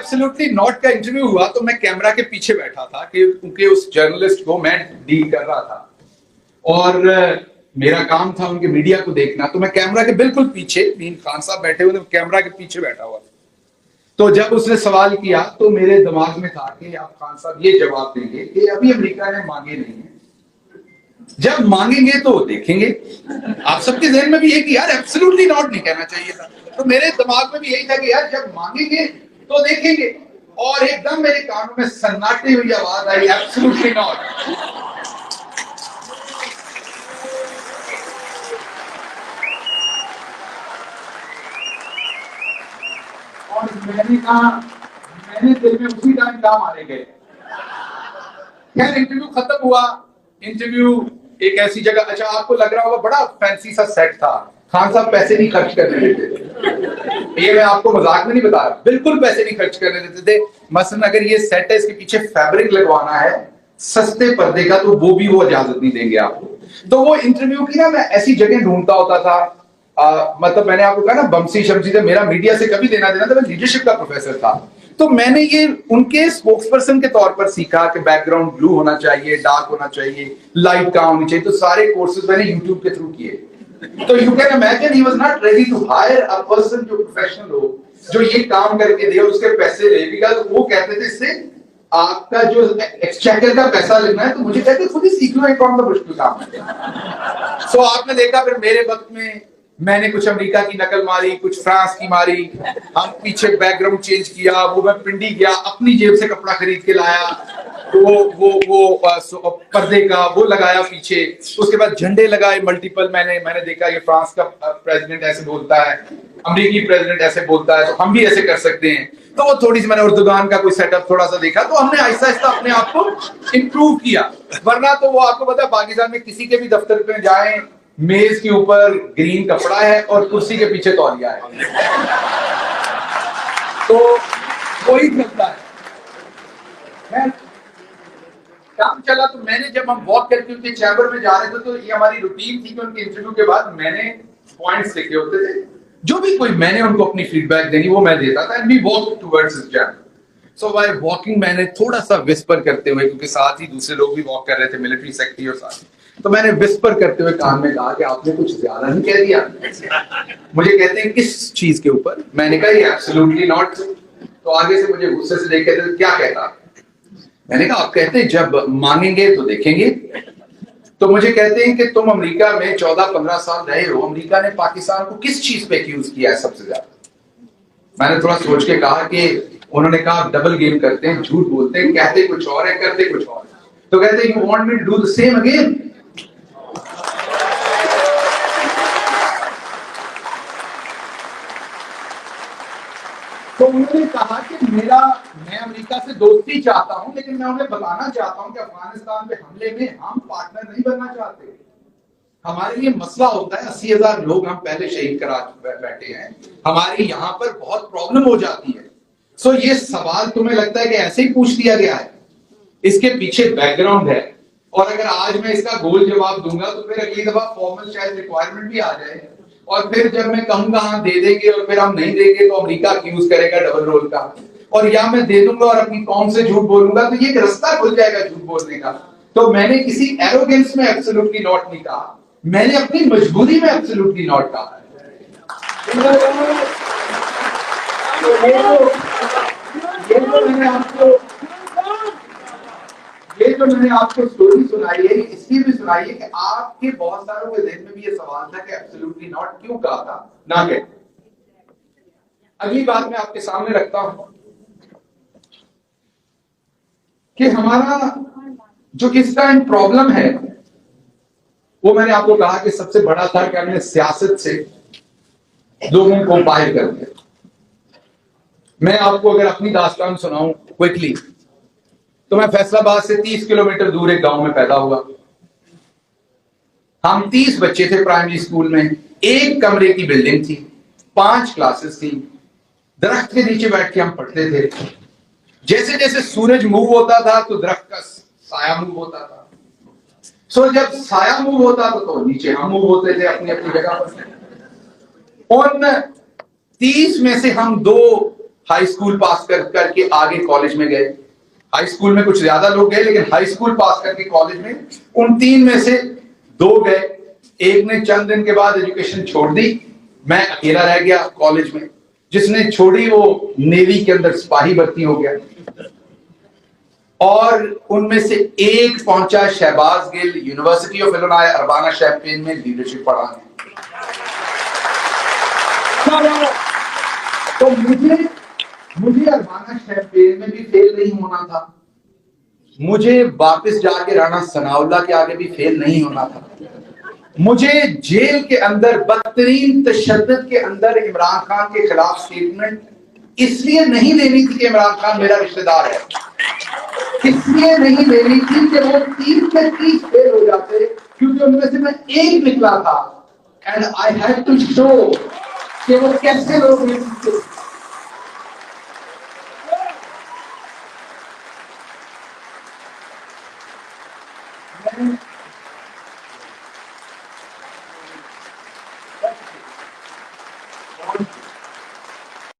Absolutely not का interview हुआ तो मैं कैमरा के पीछे बैठा था क्योंकि उस जर्नलिस्ट को मैं डील कर रहा था और मेरा काम था उनके मीडिया को देखना। तो मैं कैमरा के बिल्कुल पीछे, मीन खान साहब बैठे हुए थे, कैमरा के पीछे बैठा हुआ था। तो जब उसने सवाल किया तो मेरे दिमाग में था कि आप खान साहब ये जवाब देंगे कि अभी अमेरिका ने मांगे नहीं है, जब मांगेंगे तो देखेंगे। आप सबके ज़हन में भी ये कि यार एब्सोल्युटली नॉट नहीं कहना चाहिए था, तो मेरे दिमाग में भी यही था कि यार जब मांगेंगे तो देखेंगे। और एकदम मेरे कानों में सन्नाटे हुई आवाज आई, एब्सोल्युटली नॉट। और मैंने कहा, मैंने दिल में उसी टाइम कहा मारे गए। खैर इंटरव्यू खत्म हुआ। इंटरव्यू एक ऐसी जगह, अच्छा आपको लग रहा होगा बड़ा फैंसी सा सेट था, खान साहब पैसे नहीं खर्च करने देते थे। ये मैं आपको मजाक में नहीं बता रहा, बिल्कुल पैसे नहीं खर्च करने देते थे। मसलन अगर ये सेट है, इसके पीछे फैब्रिक लगवाना है सस्ते पर्दे का, तो वो भी वो इजाजत नहीं देंगे आपको। तो वो इंटरव्यू की ना मैं ऐसी जगह ढूंढता होता था। मतलब मैंने आपको कहा ना बमसी शमसी से मेरा मीडिया से कभी लेना देना था, मैं लीडरशिप का प्रोफेसर था। तो मैंने ये उनके स्पोक्सपर्सन के तौर पर सीखा कि बैकग्राउंड ब्लू होना चाहिए, डार्क होना चाहिए, लाइट कहाँ होनी चाहिए। तो सारे कोर्सेज मैंने यूट्यूब के थ्रू किए। तो you can imagine he was not ready to hire a person जो प्रोफेशनल हो, जो ये काम करके दे और उसके पैसे ले। बिकॉज़ वो कहते थे इससे आपका जो एक्सचेकर का पैसा लेना है, तो मुझे कहते खुद ही सीख लो, एक और मुश्किल काम है। सो आपने देखा फिर मेरे वक्त में मैंने कुछ अमेरिका की नकल मारी, कुछ फ्रांस की मारी, हम पीछे बैकग्राउंड चेंज किया, वो मैं पिंडी गया, अपनी जेब से कपड़ा खरीद के लाया, वो पर्दे का वो लगाया पीछे। उसके बाद झंडे लगाए मल्टीपल। मैंने देखा ये फ्रांस का प्रेसिडेंट ऐसे बोलता है, अमेरिकी प्रेसिडेंट ऐसे बोलता है, तो हम भी ऐसे कर सकते हैं। तो वो थोड़ी सी मैंने उर्दुगान का कोई सेटअप थोड़ा सा देखा, तो हमने आहिस्ता आहिस्ता अपने आप को इंप्रूव किया। वरना तो वो आपको पता है पाकिस्तान में किसी के भी दफ्तर पे जाएं, मेज के ऊपर ग्रीन कपड़ा है और कुर्सी के पीछे तौलिया है, तो वही चलता है। काम चला तो मैंने, जब हम वॉक करके उनके चैम्बर में जा रहे थे, तो ये हमारी रूटीन थी कि उनके इंटरव्यू के बाद मैंने पॉइंट्स लिखे होते थे, जो भी कोई मैंने उनको अपनी फीडबैक देनी वो मैं देता था। And we walk towards this chamber. So by walking मैंने थोड़ा सा विस्पर करते हुए, क्योंकि साथ ही दूसरे लोग भी वॉक कर रहे थे, मिलिट्री सेक्रेटरी और साथ, तो मैंने विस्पर करते हुए कान में कहा कि आपने कुछ ज्यादा नहीं कह दिया। मुझे कहते हैं किस चीज के ऊपर? मैंने कहा ये एब्सोल्युटली नॉट। तो आगे से मुझे गुस्से से देख कहते क्या कहता? मैंने कहा आप कहते हैं जब मांगेंगे तो देखेंगे। तो मुझे कहते हैं कि तुम अमेरिका में 14-15 साल रहे हो, अमेरिका ने पाकिस्तान को किस चीज पे एक्यूज किया है सबसे ज्यादा? मैंने थोड़ा सोच के कहा कि उन्होंने कहा आप डबल गेम करते हैं, झूठ बोलते हैं, कहते कुछ और है करते कुछ और। तो कहते हैं you want me to do the same again? तो उन्होंने कहा कि मैं अमेरिका से दोस्ती चाहता हूं, लेकिन मैं उन्हें बताना चाहता हूं कि अफगानिस्तान पे हमले में हम पार्टनर नहीं बनना चाहते। हमारे लिए मसला होता है 80,000 लोग हम पहले शहीद करा बैठे हैं, हमारी यहां पर बहुत प्रॉब्लम हो जाती है। सो ये सवाल तुम्हें लगता है कि ऐसे ही पूछ दिया गया है? इसके पीछे बैकग्राउंड है, और अगर आज मैं इसका गोल जवाब दूंगा तो फिर अगली दफा फॉर्मल शायद रिक्वायरमेंट भी आ जाए, और फिर जब मैं कहूंगा हाँ दे देंगे और फिर हम नहीं देंगे, तो अमेरिका एक्यूज करेगा डबल रोल का। और या मैं दे दूंगा और अपनी कौम से झूठ बोलूंगा, तो ये एक रास्ता खुल जाएगा झूठ बोलने का। तो मैंने किसी एरोगेंस में एब्सोल्युटली नॉट नहीं कहा, मैंने अपनी मजबूरी में एब्सोल्युटली नॉट कहा। ये जो मैंने आपको स्टोरी सुनाई है, इसलिए भी सुनाई है कि आपके बहुत सारों के दिल में भी ये सवाल था कि एब्सोल्युटली नॉट क्यों कहा था, ना कह। अगली बात मैं आपके सामने रखता हूं कि हमारा जो इस टाइम प्रॉब्लम है, वो मैंने आपको कहा कि सबसे बड़ा था कि हमने सियासत से लोगों को बाहर कर दिया। मैं आपको अगर अपनी दास्तान सुनाऊं क्विकली, तो मैं फैसलाबाद से 30 किलोमीटर दूर एक गांव में पैदा हुआ। हम 30 बच्चे थे प्राइमरी स्कूल में, एक कमरे की बिल्डिंग थी, 5 क्लासेस थी, दरख्त के नीचे बैठ के हम पढ़ते थे। जैसे जैसे सूरज मूव होता था तो दरख्त का साया मूव होता था। सो जब साया मूव होता था तो नीचे हम मूव होते थे अपनी अपनी जगह पर। उन 30 में से हम 2 हाई स्कूल पास करके आगे कॉलेज में गए। हाई स्कूल में कुछ ज्यादा लोग गए, लेकिन हाई स्कूल पास करके कॉलेज में उन 3 में से 2 गए। एक ने चंद दिन के बाद एजुकेशन छोड़ दी, मैं अकेला रह गया कॉलेज में। जिसने छोड़ी वो नेवी के अंदर सिपाही भर्ती हो गया। और उनमें से एक पहुंचा Shahbaz Gill university of Illinois Urbana Champaign में लीडरशिप पढ़ाने। तो मुझे अर्बाना शैम्पेन में भी फेल नहीं होना था, मुझे वापस जाके राणा सनाउल्लाह के आगे भी फेल नहीं होना था, मुझे जेल के अंदर बदतरीन तशद्दुद के अंदर इमरान खान के खिलाफ स्टेटमेंट इसलिए नहीं देनी थी कि इमरान खान मेरा रिश्तेदार है, इसलिए नहीं देनी थी कि वो 30 में 30 फेल हो जाते, क्योंकि उनमें से मैं एक निकला था। And I had to show कि वो कैसे लोग हैं।